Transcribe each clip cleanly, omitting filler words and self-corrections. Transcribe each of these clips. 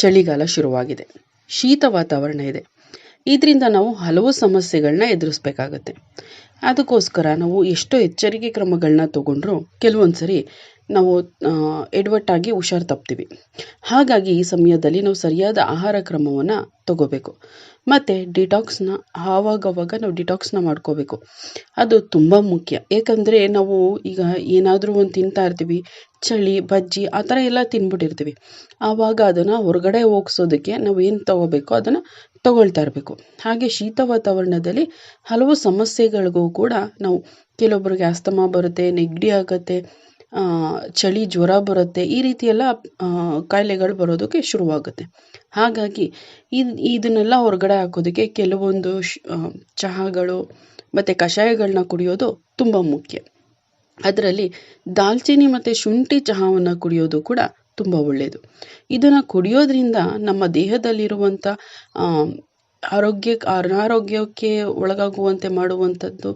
ಚಳಿಗಾಲ ಶುರುವಾಗಿದೆ, ಶೀತ ವಾತಾವರಣ ಇದೆ. ಇದರಿಂದ ನಾವು ಹಲವು ಸಮಸ್ಯೆಗಳನ್ನ ಎದುರಿಸಬೇಕಾಗತ್ತೆ. ಅದಕ್ಕೋಸ್ಕರ ನಾವು ಎಷ್ಟೋ ಎಚ್ಚರಿಕೆ ಕ್ರಮಗಳನ್ನ ತಗೊಂಡ್ರೂ ಕೆಲವೊಂದು ಸರಿ ನಾವು ಎಡವಟ್ಟಾಗಿ ಹುಷಾರು ತಪ್ತೀವಿ. ಹಾಗಾಗಿ ಈ ಸಮಯದಲ್ಲಿ ನಾವು ಸರಿಯಾದ ಆಹಾರ ಕ್ರಮವನ್ನು ತಗೋಬೇಕು. ಮತ್ತು ಡಿಟಾಕ್ಸ್ನ ಆವಾಗವಾಗ ನಾವು ಡಿಟಾಕ್ಸ್ನ ಮಾಡ್ಕೋಬೇಕು. ಅದು ತುಂಬ ಮುಖ್ಯ. ಏಕೆಂದರೆ ನಾವು ಈಗ ಏನಾದರೂ ಒಂದು ತಿಂತಾ ಇರ್ತೀವಿ, ಚಳಿ ಬಜ್ಜಿ ಆ ಥರ ಎಲ್ಲ ತಿಂದ್ಬಿಟ್ಟಿರ್ತೀವಿ. ಆವಾಗ ಅದನ್ನು ಹೊರಗಡೆ ಹೋಗ್ಸೋದಕ್ಕೆ ನಾವು ಏನು ತಗೋಬೇಕೋ ಅದನ್ನು ತಗೊಳ್ತಾ ಇರಬೇಕು. ಹಾಗೆ ಶೀತ ವಾತಾವರಣದಲ್ಲಿ ಹಲವು ಸಮಸ್ಯೆಗಳಿಗೂ ಕೂಡ ನಾವು ಕೆಲವೊಬ್ಬರಿಗೆ ಆಸ್ತಮಾ ಬರುತ್ತೆ, ನೆಗಡಿ ಆಗುತ್ತೆ, ಚಳಿ ಜ್ವರ ಬರುತ್ತೆ, ಈ ರೀತಿ ಎಲ್ಲ ಕಾಯಿಲೆಗಳು ಬರೋದಕ್ಕೆ ಶುರುವಾಗುತ್ತೆ. ಹಾಗಾಗಿ ಇದನ್ನೆಲ್ಲ ಹೊರಗಡೆ ಹಾಕೋದಕ್ಕೆ ಕೆಲವೊಂದು ಚಹಾಗಳು ಮತ್ತು ಕಷಾಯಗಳನ್ನ ಕುಡಿಯೋದು ತುಂಬ ಮುಖ್ಯ. ಅದರಲ್ಲಿ ದಾಲ್ಚಿನ್ನಿ ಮತ್ತು ಶುಂಠಿ ಚಹಾವನ್ನು ಕುಡಿಯೋದು ಕೂಡ ತುಂಬ ಒಳ್ಳೆಯದು. ಇದನ್ನು ಕುಡಿಯೋದ್ರಿಂದ ನಮ್ಮ ದೇಹದಲ್ಲಿರುವಂಥ ಅನಾರೋಗ್ಯಕ್ಕೆ ಒಳಗಾಗುವಂತೆ ಮಾಡುವಂಥದ್ದು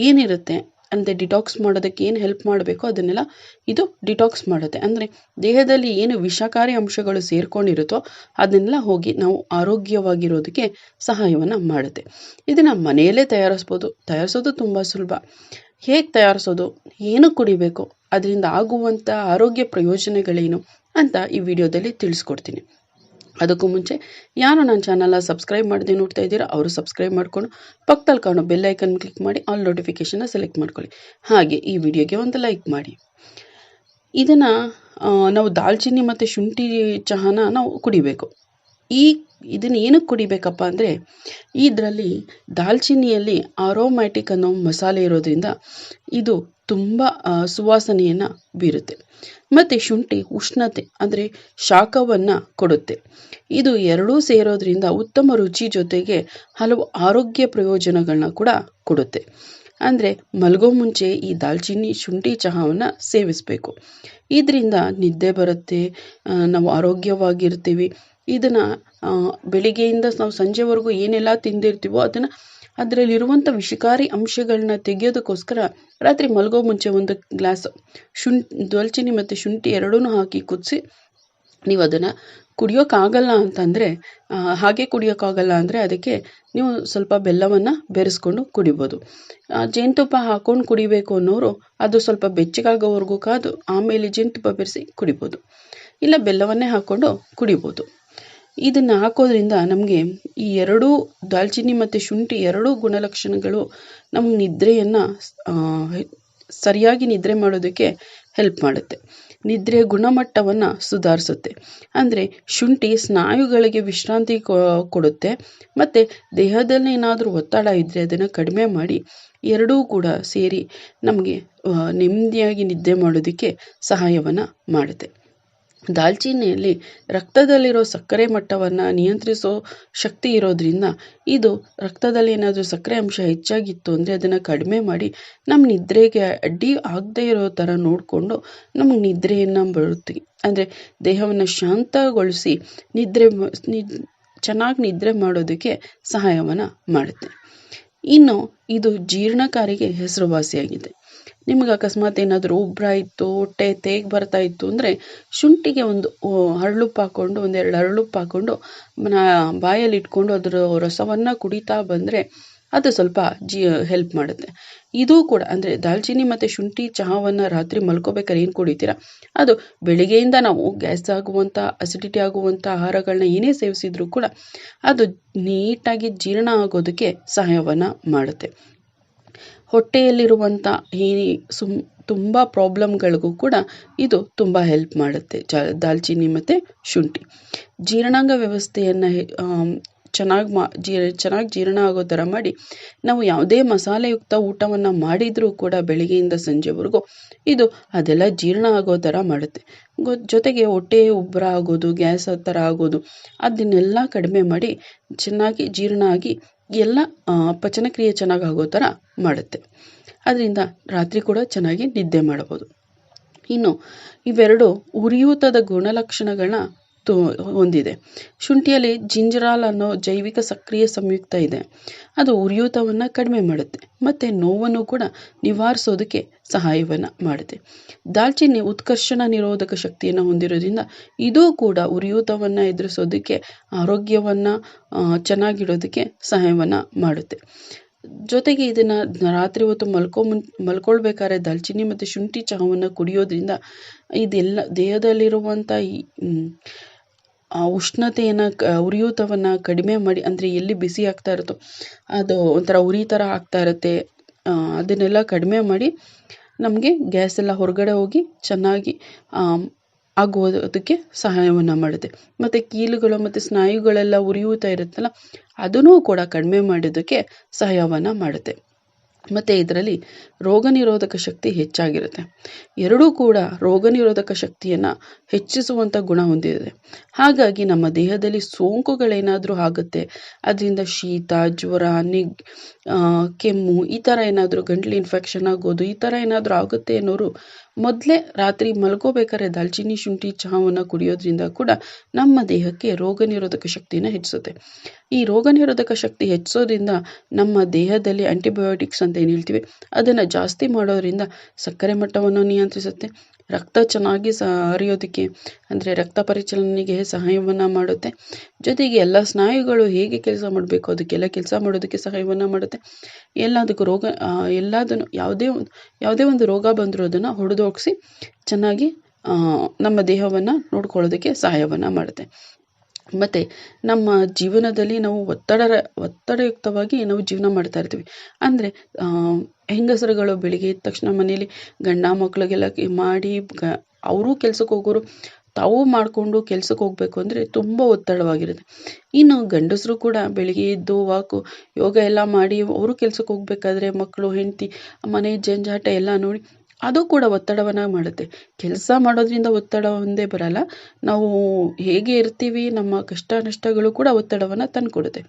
ಏನಿರುತ್ತೆ ಅಂದರೆ ಡಿಟಾಕ್ಸ್ ಮಾಡೋದಕ್ಕೆ ಏನು ಹೆಲ್ಪ್ ಮಾಡಬೇಕೋ ಅದನ್ನೆಲ್ಲ ಇದು ಡಿಟಾಕ್ಸ್ ಮಾಡುತ್ತೆ. ಅಂದರೆ ದೇಹದಲ್ಲಿ ಏನು ವಿಷಕಾರಿ ಅಂಶಗಳು ಸೇರ್ಕೊಂಡಿರುತ್ತೋ ಅದನ್ನೆಲ್ಲ ಹೋಗಿ ನಾವು ಆರೋಗ್ಯವಾಗಿರೋದಕ್ಕೆ ಸಹಾಯವನ್ನು ಮಾಡುತ್ತೆ. ಇದನ್ನು ಮನೆಯಲ್ಲೇ ತಯಾರಿಸೋದು ತುಂಬ ಸುಲಭ. ಹೇಗೆ ತಯಾರಿಸೋದು, ಏನು ಕುಡಿಬೇಕು, ಅದರಿಂದ ಆಗುವಂಥ ಆರೋಗ್ಯ ಪ್ರಯೋಜನಗಳೇನು ಅಂತ ಈ ವಿಡಿಯೋದಲ್ಲಿ ತಿಳಿಸ್ಕೊಡ್ತೀನಿ. ಅದಕ್ಕೂ ಮುಂಚೆ ಯಾರು ನನ್ನ ಚಾನಲ್ನ ಸಬ್ಸ್ಕ್ರೈಬ್ ಮಾಡದೆ ನೋಡ್ತಾ ಇದ್ದೀರಾ ಅವರು ಸಬ್ಸ್ಕ್ರೈಬ್ ಮಾಡಿಕೊಂಡು ಪಕ್ಕದಲ್ಲಿ ಕಾಣೋ ಬೆಲ್ ಐಕನ್ ಕ್ಲಿಕ್ ಮಾಡಿ ಆಲ್ ನೋಟಿಫಿಕೇಷನ್ನ ಸೆಲೆಕ್ಟ್ ಮಾಡ್ಕೊಳ್ಳಿ. ಹಾಗೆ ಈ ವಿಡಿಯೋಗೆ ಒಂದು ಲೈಕ್ ಮಾಡಿ. ಇದನ್ನು ನಾವು ದಾಲ್ಚಿನ್ನಿ ಮತ್ತು ಶುಂಠಿ ಚಹಾನ ನಾವು ಕುಡಿಬೇಕು. ಇದನ್ನು ಏನಕ್ಕೆ ಕುಡಿಬೇಕಪ್ಪ ಅಂದರೆ ಇದರಲ್ಲಿ ದಾಲ್ಚಿನ್ನಿಯಲ್ಲಿ ಆರೋಮ್ಯಾಟಿಕ್ ಅನ್ನೋ ಮಸಾಲೆ ಇರೋದ್ರಿಂದ ಇದು ತುಂಬ ಸುವಾಸನೆಯನ್ನು ಬೀರುತ್ತೆ. ಮತ್ತು ಶುಂಠಿ ಉಷ್ಣತೆ ಅಂದರೆ ಶಾಖವನ್ನು ಕೊಡುತ್ತೆ. ಇದು ಎರಡೂ ಸೇರೋದ್ರಿಂದ ಉತ್ತಮ ರುಚಿ ಜೊತೆಗೆ ಹಲವು ಆರೋಗ್ಯ ಪ್ರಯೋಜನಗಳನ್ನ ಕೂಡ ಕೊಡುತ್ತೆ. ಅಂದರೆ ಮಲಗೋ ಮುಂಚೆ ಈ ದಾಲ್ಚಿನ್ನಿ ಶುಂಠಿ ಚಹಾವನ್ನು ಸೇವಿಸಬೇಕು. ಇದರಿಂದ ನಿದ್ದೆ ಬರುತ್ತೆ, ನಾವು ಆರೋಗ್ಯವಾಗಿರ್ತೀವಿ. ಇದನ್ನು ಬೆಳಿಗ್ಗೆಯಿಂದ ನಾವು ಸಂಜೆವರೆಗೂ ಏನೆಲ್ಲ ತಿಂದಿರ್ತೀವೋ ಅದರಲ್ಲಿರುವಂಥ ವಿಷಕಾರಿ ಅಂಶಗಳನ್ನ ತೆಗೆಯೋದಕ್ಕೋಸ್ಕರ ರಾತ್ರಿ ಮಲಗೋ ಮುಂಚೆ ಒಂದು ಗ್ಲಾಸ್ ದಾಲ್ಚಿನ್ನಿ ಮತ್ತು ಶುಂಠಿ ಎರಡೂ ಹಾಕಿ ಕುದಿಸಿ ನೀವು ಅದನ್ನು ಕುಡಿಯೋಕ್ಕಾಗಲ್ಲ ಅಂತಂದರೆ ಹಾಗೆ ಕುಡಿಯೋಕ್ಕಾಗಲ್ಲ ಅಂದರೆ ಅದಕ್ಕೆ ನೀವು ಸ್ವಲ್ಪ ಬೆಲ್ಲವನ್ನು ಬೆರೆಸ್ಕೊಂಡು ಕುಡಿಬೋದು. ಜೇನುತುಪ್ಪ ಹಾಕ್ಕೊಂಡು ಕುಡಿಬೇಕು ಅನ್ನೋರು ಅದು ಸ್ವಲ್ಪ ಬೆಚ್ಚಗಾಗೋವರೆಗೂ ಕಾದು ಆಮೇಲೆ ಜೇನುತುಪ್ಪ ಬೆರೆಸಿ ಕುಡಿಬೋದು, ಇಲ್ಲ ಬೆಲ್ಲವನ್ನೇ ಹಾಕ್ಕೊಂಡು ಕುಡಿಬೋದು. ಇದನ್ನು ಹಾಕೋದ್ರಿಂದ ನಮಗೆ ಈ ಎರಡೂ ದಾಲ್ಚಿನ್ನಿ ಮತ್ತು ಶುಂಠಿ ಎರಡೂ ಗುಣಲಕ್ಷಣಗಳು ನಮ್ಮ ನಿದ್ರೆಯನ್ನು ಸರಿಯಾಗಿ ನಿದ್ರೆ ಮಾಡೋದಕ್ಕೆ ಹೆಲ್ಪ್ ಮಾಡುತ್ತೆ. ನಿದ್ರೆ ಗುಣಮಟ್ಟವನ್ನು ಸುಧಾರಿಸುತ್ತೆ. ಅಂದರೆ ಶುಂಠಿ ಸ್ನಾಯುಗಳಿಗೆ ವಿಶ್ರಾಂತಿ ಕೊಡುತ್ತೆ ಮತ್ತು ದೇಹದಲ್ಲಿ ಏನಾದರೂ ಒತ್ತಡ ಇದ್ದರೆ ಅದನ್ನು ಕಡಿಮೆ ಮಾಡಿ ಎರಡೂ ಕೂಡ ಸೇರಿ ನಮಗೆ ನೆಮ್ಮದಿಯಾಗಿ ನಿದ್ದೆ ಮಾಡೋದಕ್ಕೆ ಸಹಾಯವನ್ನು ಮಾಡುತ್ತೆ. ದಾಲ್ಚಿನ್ನಿಯಲ್ಲಿ ರಕ್ತದಲ್ಲಿರೋ ಸಕ್ಕರೆ ಮಟ್ಟವನ್ನು ನಿಯಂತ್ರಿಸೋ ಶಕ್ತಿ ಇರೋದ್ರಿಂದ ಇದು ರಕ್ತದಲ್ಲಿ ಏನಾದರೂ ಸಕ್ಕರೆ ಅಂಶ ಹೆಚ್ಚಾಗಿತ್ತು ಅಂದರೆ ಅದನ್ನು ಕಡಿಮೆ ಮಾಡಿ ನಮ್ಮ ನಿದ್ರೆಗೆ ಅಡ್ಡಿ ಆಗದೇ ಇರೋ ಥರ ನೋಡಿಕೊಂಡು ನಮಗೆ ನಿದ್ರೆಯನ್ನು ಬರುತ್ತೆ. ಅಂದರೆ ದೇಹವನ್ನು ಶಾಂತಗೊಳಿಸಿ ಚೆನ್ನಾಗಿ ನಿದ್ರೆ ಮಾಡೋದಕ್ಕೆ ಸಹಾಯವನ್ನು ಮಾಡುತ್ತೆ. ಇನ್ನು ಇದು ಜೀರ್ಣಕಾರಿಗೆ ಹೆಸರುವಾಸಿಯಾಗಿದೆ. ನಿಮಗೆ ಅಕಸ್ಮಾತ್ ಏನಾದರೂ ಉಬ್ರಾಯಿತು, ಹೊಟ್ಟೆ ತೇಗ್ ಬರ್ತಾ ಇತ್ತು ಅಂದರೆ ಶುಂಠಿಗೆ ಒಂದು ಹರಳುಪ್ಪು ಹಾಕ್ಕೊಂಡು ಒಂದೆರಡು ಹರಳುಪ್ಪು ಹಾಕ್ಕೊಂಡು ಬಾಯಲ್ಲಿ ಇಟ್ಕೊಂಡು ಅದರ ರಸವನ್ನು ಕುಡಿತಾ ಬಂದರೆ ಅದು ಸ್ವಲ್ಪ ಹೆಲ್ಪ್ ಮಾಡುತ್ತೆ. ಇದು ಕೂಡ ಅಂದರೆ ದಾಲ್ಚಿನ್ನಿ ಮತ್ತು ಶುಂಠಿ ಚಹಾವನ್ನು ರಾತ್ರಿ ಮಲ್ಕೋಬೇಕಾದ್ರೆ ಏನು ಕುಡಿತೀರಾ ಅದು ಬೆಳಿಗ್ಗೆಯಿಂದ ನಾವು ಗ್ಯಾಸ್ ಆಗುವಂಥ ಅಸಿಡಿಟಿ ಆಗುವಂಥ ಆಹಾರಗಳನ್ನ ಏನೇ ಸೇವಿಸಿದ್ರೂ ಕೂಡ ಅದು ನೀಟಾಗಿ ಜೀರ್ಣ ಆಗೋದಕ್ಕೆ ಸಹಾಯವನ್ನು ಮಾಡುತ್ತೆ. ಹೊಟ್ಟೆಯಲ್ಲಿರುವಂಥ ತುಂಬ ಪ್ರಾಬ್ಲಮ್ಗಳಿಗೂ ಕೂಡ ಇದು ತುಂಬ ಹೆಲ್ಪ್ ಮಾಡುತ್ತೆ. ದಾಲ್ಚಿನ್ನಿ ಮತ್ತು ಶುಂಠಿ ಜೀರ್ಣಾಂಗ ವ್ಯವಸ್ಥೆಯನ್ನು ಚೆನ್ನಾಗಿ ಜೀರ್ಣ ಆಗೋ ಥರ ಮಾಡಿ ನಾವು ಯಾವುದೇ ಮಸಾಲೆಯುಕ್ತ ಊಟವನ್ನು ಮಾಡಿದರೂ ಕೂಡ ಬೆಳಿಗ್ಗೆಯಿಂದ ಸಂಜೆವರೆಗೂ ಇದು ಅದೆಲ್ಲ ಜೀರ್ಣ ಆಗೋ ಥರ ಮಾಡುತ್ತೆ. ಜೊತೆಗೆ ಹೊಟ್ಟೆ ಉಬ್ಬರ ಆಗೋದು, ಗ್ಯಾಸ್ ಥರ ಆಗೋದು ಅದನ್ನೆಲ್ಲ ಕಡಿಮೆ ಮಾಡಿ ಚೆನ್ನಾಗಿ ಜೀರ್ಣ ಆಗಿ ಎಲ್ಲ ಪಚನಕ್ರಿಯೆ ಚೆನ್ನಾಗಿ ಆಗೋ ಥರ ಮಾಡುತ್ತೆ. ಅದರಿಂದ ರಾತ್ರಿ ಕೂಡ ಚೆನ್ನಾಗಿ ನಿದ್ದೆ ಮಾಡಬಹುದು. ಇನ್ನು ಇವೆರಡು ಉರಿಯೂತದ ಗುಣಲಕ್ಷಣಗಳನ್ನ ಹೊಂದಿದೆ. ಶುಂಠಿಯಲ್ಲಿ ಜಿಂಜರಾಲ್ ಅನ್ನೋ ಜೈವಿಕ ಸಕ್ರಿಯ ಸಂಯುಕ್ತ ಇದೆ. ಅದು ಉರಿಯೂತವನ್ನು ಕಡಿಮೆ ಮಾಡುತ್ತೆ ಮತ್ತು ನೋವನ್ನು ಕೂಡ ನಿವಾರಿಸೋದಕ್ಕೆ ಸಹಾಯವನ್ನು ಮಾಡುತ್ತೆ. ದಾಲ್ಚಿನ್ನಿ ಉತ್ಕರ್ಷಣ ನಿರೋಧಕ ಶಕ್ತಿಯನ್ನು ಹೊಂದಿರೋದ್ರಿಂದ ಇದೂ ಕೂಡ ಉರಿಯೂತವನ್ನು ಎದುರಿಸೋದಕ್ಕೆ, ಆರೋಗ್ಯವನ್ನು ಚೆನ್ನಾಗಿಡೋದಕ್ಕೆ ಸಹಾಯವನ್ನು ಮಾಡುತ್ತೆ. ಜೊತೆಗೆ ಇದನ್ನು ರಾತ್ರಿ ಹೊತ್ತು ಮಲ್ಕೊಳ್ಬೇಕಾದ್ರೆ ದಾಲ್ಚಿನ್ನಿ ಮತ್ತು ಶುಂಠಿ ಚಹಾವನ್ನು ಕುಡಿಯೋದ್ರಿಂದ ಇದೆಲ್ಲ ದೇಹದಲ್ಲಿರುವಂಥ ಉಷ್ಣತೆಯನ್ನು ಉರಿಯೂತವನ್ನು ಕಡಿಮೆ ಮಾಡಿ, ಅಂದರೆ ಎಲ್ಲಿ ಬಿಸಿ ಆಗ್ತಾ ಇರುತ್ತೋ ಅದು ಒಂಥರ ಉರಿ ಥರ ಆಗ್ತಾ ಇರುತ್ತೆ, ಅದನ್ನೆಲ್ಲ ಕಡಿಮೆ ಮಾಡಿ ನಮಗೆ ಗ್ಯಾಸ್ ಎಲ್ಲ ಹೊರಗಡೆ ಹೋಗಿ ಚೆನ್ನಾಗಿ ಆಗುವುದಕ್ಕೆ ಸಹಾಯವನ್ನು ಮಾಡುತ್ತೆ. ಮತ್ತು ಕೀಲುಗಳು ಮತ್ತು ಸ್ನಾಯುಗಳೆಲ್ಲ ಉರಿಯೂತ ಇರುತ್ತಲ್ಲ, ಅದನ್ನೂ ಕೂಡ ಕಡಿಮೆ ಮಾಡೋದಕ್ಕೆ ಸಹಾಯವನ್ನು ಮಾಡುತ್ತೆ. ಮತ್ತು ಇದರಲ್ಲಿ ರೋಗ ನಿರೋಧಕ ಶಕ್ತಿ ಹೆಚ್ಚಾಗಿರುತ್ತೆ. ಎರಡೂ ಕೂಡ ರೋಗ ನಿರೋಧಕ ಶಕ್ತಿಯನ್ನು ಹೆಚ್ಚಿಸುವಂಥ ಗುಣ ಹೊಂದಿದೆ. ಹಾಗಾಗಿ ನಮ್ಮ ದೇಹದಲ್ಲಿ ಸೋಂಕುಗಳೇನಾದರೂ ಆಗುತ್ತೆ, ಅದರಿಂದ ಶೀತ, ಜ್ವರ, ಕೆಮ್ಮು, ಈ ಥರ ಏನಾದರೂ ಗಂಟ್ಲು ಇನ್ಫೆಕ್ಷನ್ ಆಗೋದು, ಈ ಥರ ಏನಾದರೂ ಆಗುತ್ತೆ ಅನ್ನೋರು ಮೊದಲೇ ರಾತ್ರಿ ಮಲ್ಕೋಬೇಕಾದ್ರೆ ದಾಲ್ಚಿನ್ನಿ ಶುಂಠಿ ಚಹಾವನ್ನು ಕುಡಿಯೋದ್ರಿಂದ ಕೂಡ ನಮ್ಮ ದೇಹಕ್ಕೆ ರೋಗ ನಿರೋಧಕ ಶಕ್ತಿಯನ್ನು ಹೆಚ್ಚಿಸುತ್ತೆ. ಈ ರೋಗ ನಿರೋಧಕ ಶಕ್ತಿ ಹೆಚ್ಚೋದ್ರಿಂದ ನಮ್ಮ ದೇಹದಲ್ಲಿ ಆಂಟಿಬಯೋಟಿಕ್ಸ್ ಅಂತ ಏನು ಹೇಳ್ತೀವಿ ಅದನ್ನು ಜಾಸ್ತಿ ಮಾಡೋದ್ರಿಂದ ಸಕ್ಕರೆ ಮಟ್ಟವನ್ನು ನಿಯಂತ್ರಿಸುತ್ತೆ. ರಕ್ತ ಚೆನ್ನಾಗಿ ಹರಿಯೋದಕ್ಕೆ, ಅಂದರೆ ರಕ್ತ ಪರಿಚಲನೆಗೆ ಸಹಾಯವನ್ನು ಮಾಡುತ್ತೆ. ಜೊತೆಗೆ ಎಲ್ಲ ಸ್ನಾಯುಗಳು ಹೇಗೆ ಕೆಲಸ ಮಾಡಬೇಕು ಅದಕ್ಕೆಲ್ಲ ಕೆಲಸ ಮಾಡೋದಕ್ಕೆ ಸಹಾಯವನ್ನು ಮಾಡುತ್ತೆ. ಎಲ್ಲದಕ್ಕೂ ಎಲ್ಲದನ್ನು ಯಾವುದೇ ಒಂದು ರೋಗ ಬಂದರೂ ಅದನ್ನು ಹೊಡೆದೋಗಿಸಿ ಚೆನ್ನಾಗಿ ನಮ್ಮ ದೇಹವನ್ನು ನೋಡ್ಕೊಳ್ಳೋದಕ್ಕೆ ಸಹಾಯವನ್ನು ಮಾಡುತ್ತೆ. ಮತ್ತು ನಮ್ಮ ಜೀವನದಲ್ಲಿ ನಾವು ಒತ್ತಡಯುಕ್ತವಾಗಿ ನಾವು ಜೀವನ ಮಾಡ್ತಾ ಇರ್ತೀವಿ. ಅಂದರೆ ಹೆಂಗಸರುಗಳು ಬೆಳಿಗ್ಗೆ ಎದ್ದ ತಕ್ಷಣ ಮನೇಲಿ ಗಂಡ ಮಕ್ಕಳಿಗೆಲ್ಲ ಮಾಡಿ ಅವರೂ ಕೆಲ್ಸಕ್ಕೆ ಹೋಗೋರು, ತಾವು ಮಾಡಿಕೊಂಡು ಕೆಲ್ಸಕ್ಕೆ ಹೋಗಬೇಕು ಅಂದರೆ ತುಂಬ ಒತ್ತಡವಾಗಿರುತ್ತೆ. ಇನ್ನು ಗಂಡಸರು ಕೂಡ ಬೆಳಿಗ್ಗೆ ಎದ್ದು ಯೋಗ ಎಲ್ಲ ಮಾಡಿ ಅವರು ಕೆಲ್ಸಕ್ಕೆ ಹೋಗ್ಬೇಕಾದ್ರೆ ಮಕ್ಕಳು, ಹೆಂಡತಿ, ಮನೆ ಜಂಜಾಟ ಎಲ್ಲ ನೋಡಿ ಅದು ಕೂಡ ಒತ್ತಡವನ್ನು ಮಾಡುತ್ತೆ. ಕೆಲಸ ಮಾಡೋದ್ರಿಂದ ಒತ್ತಡ ಒಂದೇ ಬರಲ್ಲ, ನಾವು ಹೇಗೆ ಇರ್ತೀವಿ ನಮ್ಮ ಕಷ್ಟ ನಷ್ಟಗಳು ಕೂಡ ಒತ್ತಡವನ್ನು ತಂದುಕೊಡುತ್ತೆ.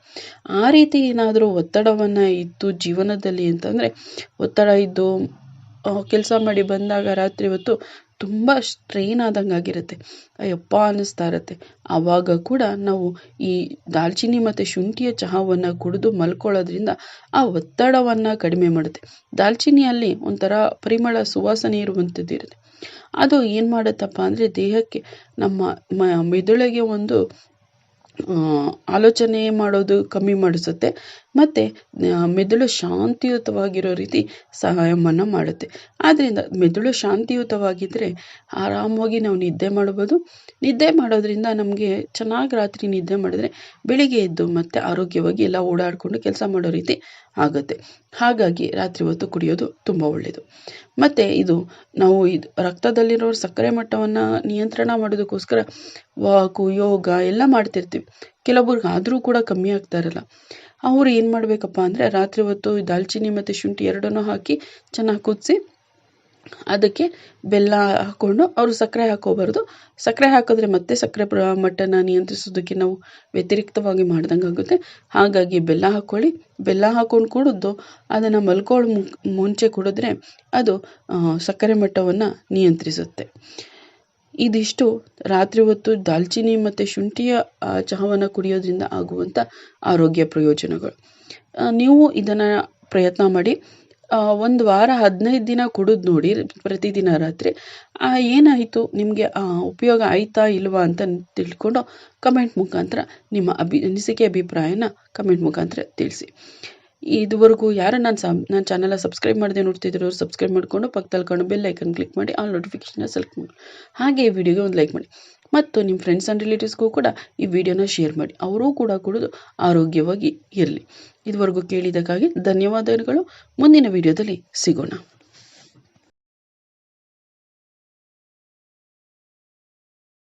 ಆ ರೀತಿ ಏನಾದರೂ ಒತ್ತಡವನ್ನು ಇದ್ದು ಜೀವನದಲ್ಲಿ ಅಂತಂದರೆ, ಒತ್ತಡ ಇದ್ದು ಕೆಲಸ ಮಾಡಿ ಬಂದಾಗ ರಾತ್ರಿ ಹೊತ್ತು ತುಂಬ ಸ್ಟ್ರೈನ್ ಆದಂಗೆ ಆಗಿರುತ್ತೆ, ಅಯ್ಯಪ್ಪ ಅನ್ನಿಸ್ತಾ ಇರುತ್ತೆ. ಆವಾಗ ಕೂಡ ನಾವು ಈ ದಾಲ್ಚಿನ್ನಿ ಮತ್ತು ಶುಂಠಿಯ ಚಹಾವನ್ನು ಕುಡಿದು ಮಲ್ಕೊಳ್ಳೋದ್ರಿಂದ ಆ ಒತ್ತಡವನ್ನು ಕಡಿಮೆ ಮಾಡುತ್ತೆ. ದಾಲ್ಚಿನ್ನಿಯಲ್ಲಿ ಒಂಥರ ಪರಿಮಳ, ಸುವಾಸನೆ ಇರುವಂಥದ್ದು ಇರುತ್ತೆ. ಅದು ಏನು ಮಾಡುತ್ತಪ್ಪ ಅಂದರೆ ದೇಹಕ್ಕೆ, ನಮ್ಮ ಮೆದುಳಿಗೆ ಒಂದು ಆಲೋಚನೆ ಮಾಡೋದು ಕಮ್ಮಿ ಮಾಡಿಸುತ್ತೆ ಮತ್ತು ಮೆದುಳು ಶಾಂತಿಯುತವಾಗಿರೋ ರೀತಿ ಸಹಾಯವನ್ನು ಮಾಡುತ್ತೆ. ಆದ್ದರಿಂದ ಮೆದುಳು ಶಾಂತಿಯುತವಾಗಿದ್ದರೆ ಆರಾಮಾಗಿ ನಾವು ನಿದ್ದೆ ಮಾಡ್ಬೋದು. ನಿದ್ದೆ ಮಾಡೋದ್ರಿಂದ ನಮಗೆ ಚೆನ್ನಾಗಿ ರಾತ್ರಿ ನಿದ್ದೆ ಮಾಡಿದ್ರೆ ಬೆಳಿಗ್ಗೆ ಎದ್ದು ಮತ್ತೆ ಆರೋಗ್ಯವಾಗಿ ಎಲ್ಲ ಓಡಾಡಿಕೊಂಡು ಕೆಲಸ ಮಾಡೋ ರೀತಿ ಆಗುತ್ತೆ. ಹಾಗಾಗಿ ರಾತ್ರಿ ಹೊತ್ತು ಕುಡಿಯೋದು ತುಂಬ ಒಳ್ಳೆಯದು. ಮತ್ತು ನಾವು ರಕ್ತದಲ್ಲಿರೋ ಸಕ್ಕರೆ ಮಟ್ಟವನ್ನು ನಿಯಂತ್ರಣ ಮಾಡೋದಕ್ಕೋಸ್ಕರ ವಾಕು, ಯೋಗ ಎಲ್ಲ ಮಾಡ್ತಿರ್ತೀವಿ. ಕೆಲವೊಬ್ರಿಗೆ ಆದರೂ ಕೂಡ ಕಮ್ಮಿ ಆಗ್ತಾ ಇರಲ್ಲ. ಅವರು ಏನು ಮಾಡಬೇಕಪ್ಪ ಅಂದರೆ ರಾತ್ರಿ ಹೊತ್ತು ದಾಲ್ಚಿನ್ನಿ ಮತ್ತು ಶುಂಠಿ ಎರಡನ್ನೂ ಹಾಕಿ ಚೆನ್ನಾಗಿ ಕುದಿಸಿ ಅದಕ್ಕೆ ಬೆಲ್ಲ ಹಾಕ್ಕೊಂಡು, ಅವರು ಸಕ್ಕರೆ ಹಾಕೋಬಾರ್ದು. ಸಕ್ಕರೆ ಹಾಕಿದ್ರೆ ಮತ್ತೆ ಸಕ್ಕರೆ ಮಟ್ಟನ ನಿಯಂತ್ರಿಸೋದಕ್ಕೆ ನಾವು ವ್ಯತಿರಿಕ್ತವಾಗಿ ಮಾಡ್ದಂಗೆ ಆಗುತ್ತೆ. ಹಾಗಾಗಿ ಬೆಲ್ಲ ಹಾಕ್ಕೊಳ್ಳಿ. ಬೆಲ್ಲ ಹಾಕ್ಕೊಂಡು ಕುಡಿದು ಅದನ್ನು ಮುಂಚೆ ಕುಡಿದ್ರೆ ಅದು ಸಕ್ಕರೆ ಮಟ್ಟವನ್ನು ನಿಯಂತ್ರಿಸುತ್ತೆ. ಇದಿಷ್ಟು ರಾತ್ರಿ ಹೊತ್ತು ದಾಲ್ಚಿನ್ನಿ ಮತ್ತು ಶುಂಠಿಯ ಚಹಾವನ್ನು ಕುಡಿಯೋದ್ರಿಂದ ಆಗುವಂಥ ಆರೋಗ್ಯ ಪ್ರಯೋಜನಗಳು. ನೀವು ಇದನ್ನು ಪ್ರಯತ್ನ ಮಾಡಿ. 1 ವಾರ 15 ದಿನ ಕುಡಿದು ನೋಡಿ ಪ್ರತಿದಿನ ರಾತ್ರಿ. ಏನಾಯಿತು, ನಿಮಗೆ ಉಪಯೋಗ ಆಯಿತಾ ಇಲ್ವಾ ಅಂತ ತಿಳ್ಕೊಂಡು ಕಮೆಂಟ್ ಮುಖಾಂತರ ನಿಮ್ಮ ಅನಿಸಿಕೆ ಅಭಿಪ್ರಾಯನ ಕಮೆಂಟ್ ಮುಖಾಂತರ ತಿಳಿಸಿ. ಇದುವರೆಗೂ ಯಾರು ನನ್ನ ಚಾನಲ್ನ ಸಬ್ಸ್ಕ್ರೈಬ್ ಮಾಡದೆ ನೋಡ್ತಿದ್ರು ಸಬ್ಸ್ಕ್ರೈಬ್ ಮಾಡಿಕೊಂಡು ಪಕ್ಕದಲ್ಲಿ ಕಾಣೋ ಬೆಲ್ ಐಕನ್ ಕ್ಲಿಕ್ ಮಾಡಿ ಆಲ್ ನೋಟಿಫಿಕೇಶನ್ನ ಸೆಲೆಕ್ಟ್ ಮಾಡಿ. ಹಾಗೆ ಈ ವಿಡಿಯೋಗೆ ಒಂದು ಲೈಕ್ ಮಾಡಿ ಮತ್ತು ನಿಮ್ಮ ಫ್ರೆಂಡ್ಸ್ ಆ್ಯಂಡ್ ರಿಲೇಟಿವ್ಸ್ಗೂ ಕೂಡ ಈ ವಿಡಿಯೋನ ಶೇರ್ ಮಾಡಿ. ಅವರೂ ಕೂಡ ಕುಡಿದು ಆರೋಗ್ಯವಾಗಿ ಇರಲಿ. ಇದುವರೆಗೂ ಕೇಳಿದ್ದಕ್ಕಾಗಿ ಧನ್ಯವಾದಗಳು. ಮುಂದಿನ ವಿಡಿಯೋದಲ್ಲಿ ಸಿಗೋಣ.